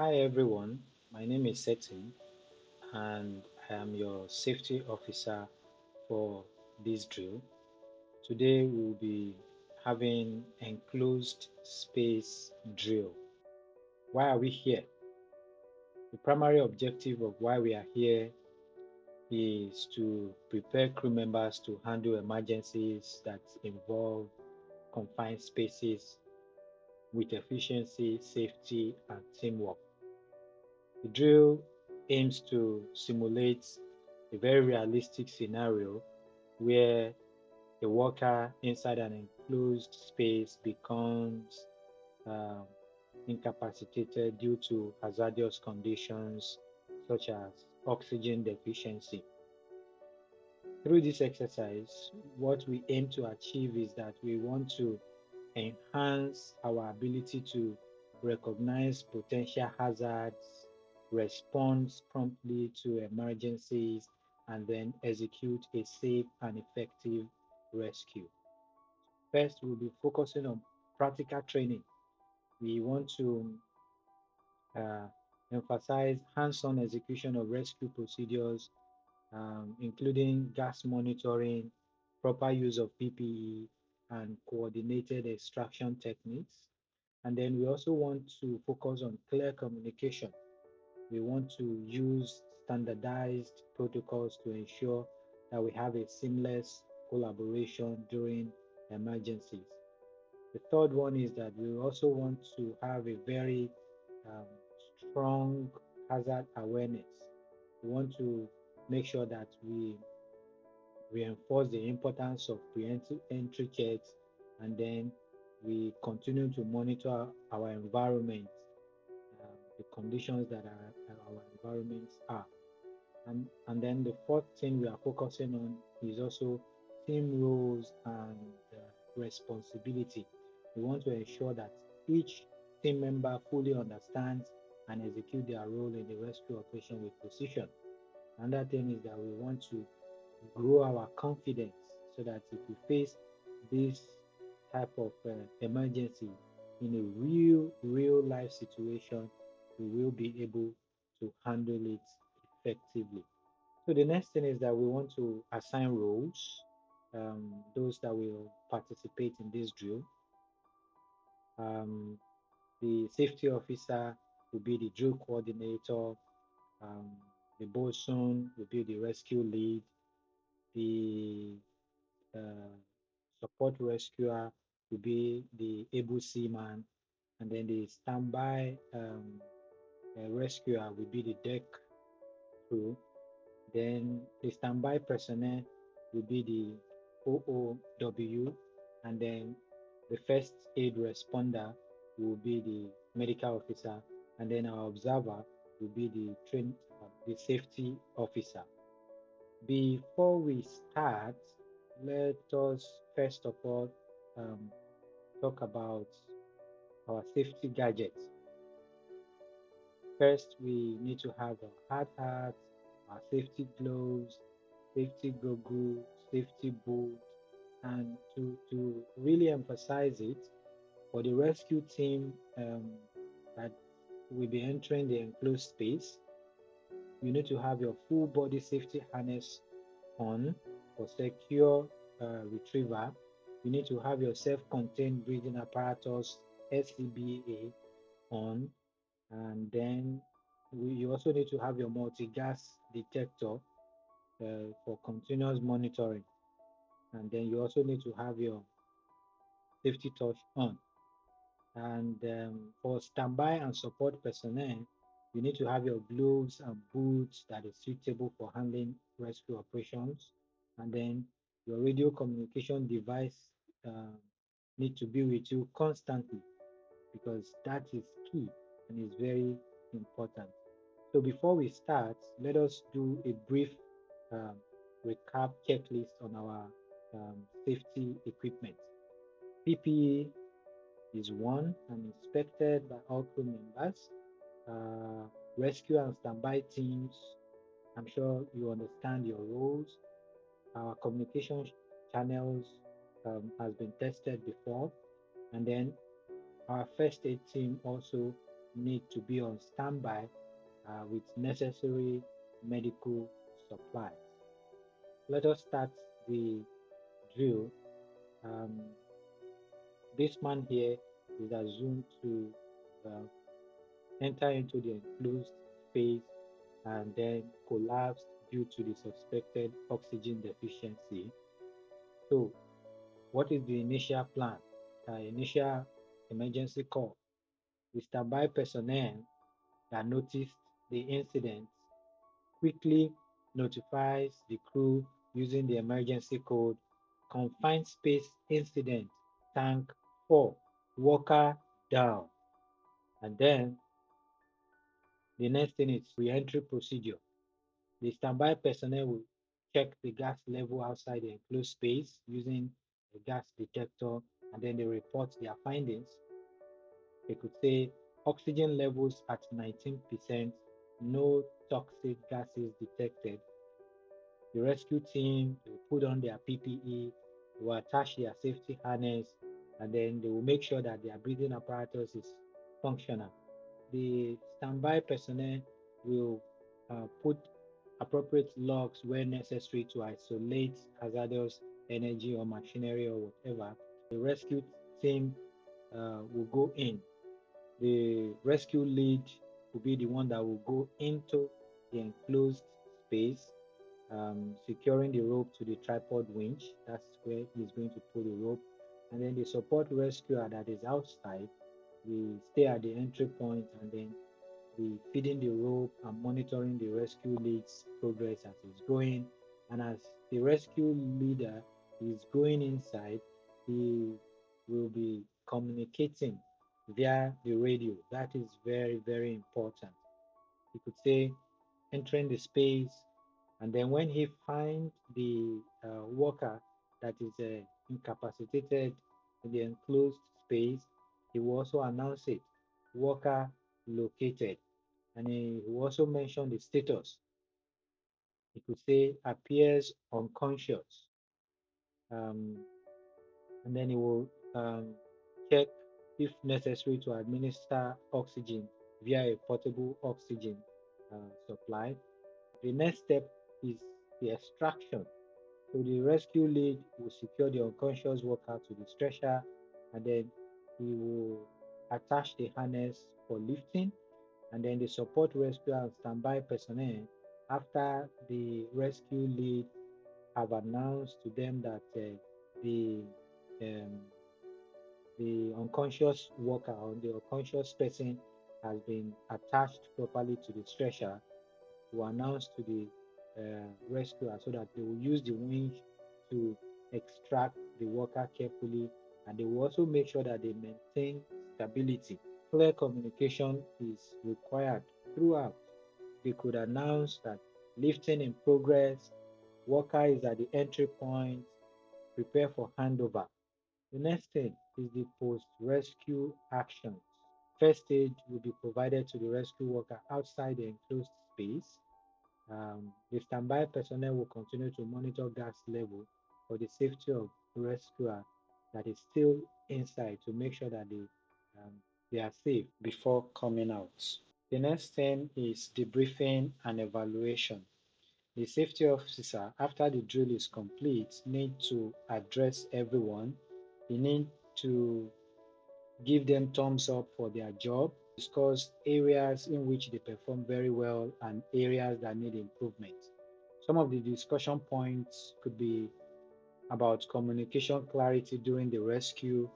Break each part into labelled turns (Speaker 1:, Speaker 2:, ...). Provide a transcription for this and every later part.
Speaker 1: Hi everyone, my name is Seti and I am your safety officer for this drill. Today we'll be having enclosed space drill. Why are we here? The primary objective of why we are here is to prepare crew members to handle emergencies that involve confined spaces with efficiency, safety, and teamwork. The drill aims to simulate a very realistic scenario where a worker inside an enclosed space becomes um, incapacitated due to hazardous conditions such as oxygen deficiency. Through this exercise, what we aim to achieve is that we want to enhance our ability to recognize potential hazards, respond promptly to emergencies, and then execute a safe and effective rescue. First, we'll be focusing on practical training. We want to uh, emphasize hands-on execution of rescue procedures, including gas monitoring, proper use of PPE, and coordinated extraction techniques. And then we also want to focus on clear communication. We want to use standardized protocols to ensure that we have a seamless collaboration during emergencies. The third one is that we also want to have a very um, strong hazard awareness. We want to make sure that we reinforce the importance of preemptive entry checks and then we continue to monitor our environment, the conditions that our environments are. And then the fourth thing we are focusing on is also team roles and responsibility. We want to ensure that each team member fully understands and execute their role in the rescue operation with precision. Another thing is that we want to grow our confidence so that if we face this type of emergency in a real life situation, we will be able to handle it effectively. So the next thing is that we want to assign roles, those that will participate in this drill. Um, the safety officer will be the drill coordinator, um, the bosun will be the rescue lead, the uh, support rescuer will be the able seaman, and then the standby rescuer will be the deck crew. Then the standby personnel will be the OOW, and then the first aid responder will be the medical officer, and then our observer will be the safety officer. Before we start, let us first of all um, talk about our safety gadgets. First, we need to have our hard hats, our safety gloves, safety goggles, safety boot, and to really emphasize it, for the rescue team that will be entering the enclosed space, you need to have your full body safety harness on for secure retrieval. You need to have your self-contained breathing apparatus SCBA on, and then you also need to have your multi-gas detector for continuous monitoring, and then you also need to have your safety touch on. And for standby and support personnel, you need to have your gloves and boots that is suitable for handling rescue operations. And then your radio communication device uh, need to be with you constantly because that is key and is very important. So before we start, let us do a brief um, recap checklist on our safety equipment. PPE is worn and inspected by all crew members. Uh, Rescue and standby teams, I'm sure you understand your roles. Our communication channels has been tested before, and then our first aid team also need to be on standby with necessary medical supplies. Let us start the drill. Um, this man here is assumed to uh, enter into the enclosed space and then collapsed due to the suspected oxygen deficiency. So, what is the initial plan? Initial emergency call. The standby personnel that noticed the incident quickly notifies the crew using the emergency code confined space incident tank 4 walker down. And then the next thing is re-entry procedure. The standby personnel will check the gas level outside the enclosed space using a gas detector, and then they report their findings. They could say oxygen levels at 19%, no toxic gases detected. The rescue team will put on their PPE, they will attach their safety harness, and then they will make sure that their breathing apparatus is functional. The standby personnel will put appropriate locks where necessary to isolate hazardous energy or machinery or whatever. The rescue team will go in. The rescue lead will be the one that will go into the enclosed space, securing the rope to the tripod winch. That's where he's going to pull the rope. And then the support rescuer that is outside will stay at the entry point and then be feeding the rope and monitoring the rescue lead's progress as he's going. And as the rescue leader is going inside, he will be communicating via the radio. That is very, very important. You could say entering the space, and then when he finds the worker that is incapacitated in the enclosed space, he will also announce it, worker located. And he will also mention the status. He could say appears unconscious. Um, and then he will check if necessary to administer oxygen via a portable oxygen supply. The next step is the extraction. So the rescue lead will secure the unconscious worker to the stretcher, and then he will attach the harness for lifting, and then the support rescue and standby personnel, after the rescue lead have announced to them that the um, the unconscious worker or the unconscious person has been attached properly to the stretcher, will announce to the rescuer so that they will use the winch to extract the worker carefully, and they will also make sure that they maintain stability. Clear communication is required throughout. They could announce that lifting in progress, worker is at the entry point, prepare for handover. The next thing is the post-rescue actions. First aid will be provided to the rescue worker outside the enclosed space. The standby personnel will continue to monitor gas level for the safety of rescuer that is still inside to make sure that they are safe before coming out. The next thing is debriefing and evaluation. The safety officer, after the drill is complete, need to address everyone. He need to give them thumbs up for their job, discuss areas in which they perform very well and areas that need improvement. Some of the discussion points could be about communication clarity during the rescue,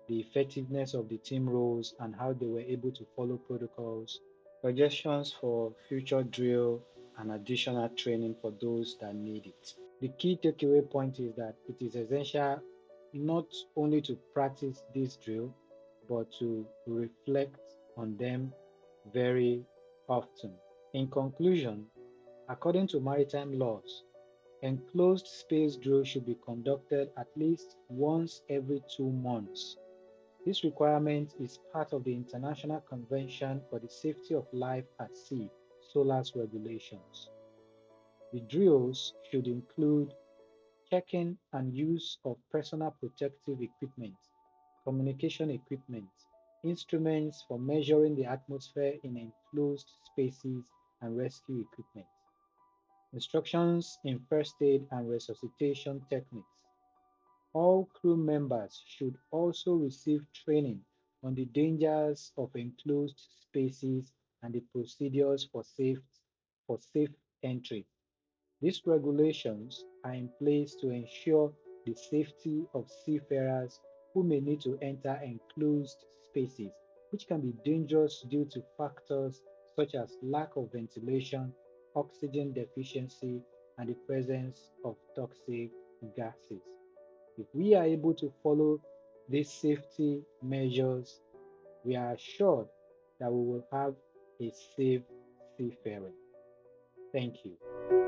Speaker 1: the effectiveness of the team roles and how they were able to follow protocols, suggestions for future drill and additional training for those that need it. The key takeaway point is that it is essential not only to practice this drill, but to reflect on them very often. In conclusion, according to maritime laws, enclosed space drill should be conducted at least once every 2 months. This requirement is part of the International Convention for the Safety of Life at Sea, SOLAS regulations. The drills should include checking and use of personal protective equipment, communication equipment, instruments for measuring the atmosphere in enclosed spaces, and rescue equipment, instructions in first aid and resuscitation techniques. All crew members should also receive training on the dangers of enclosed spaces and the procedures for safe entry. These regulations are in place to ensure the safety of seafarers who may need to enter enclosed spaces, which can be dangerous due to factors such as lack of ventilation, oxygen deficiency, and the presence of toxic gases. If we are able to follow these safety measures, we are assured that we will have a safe seafaring. Thank you.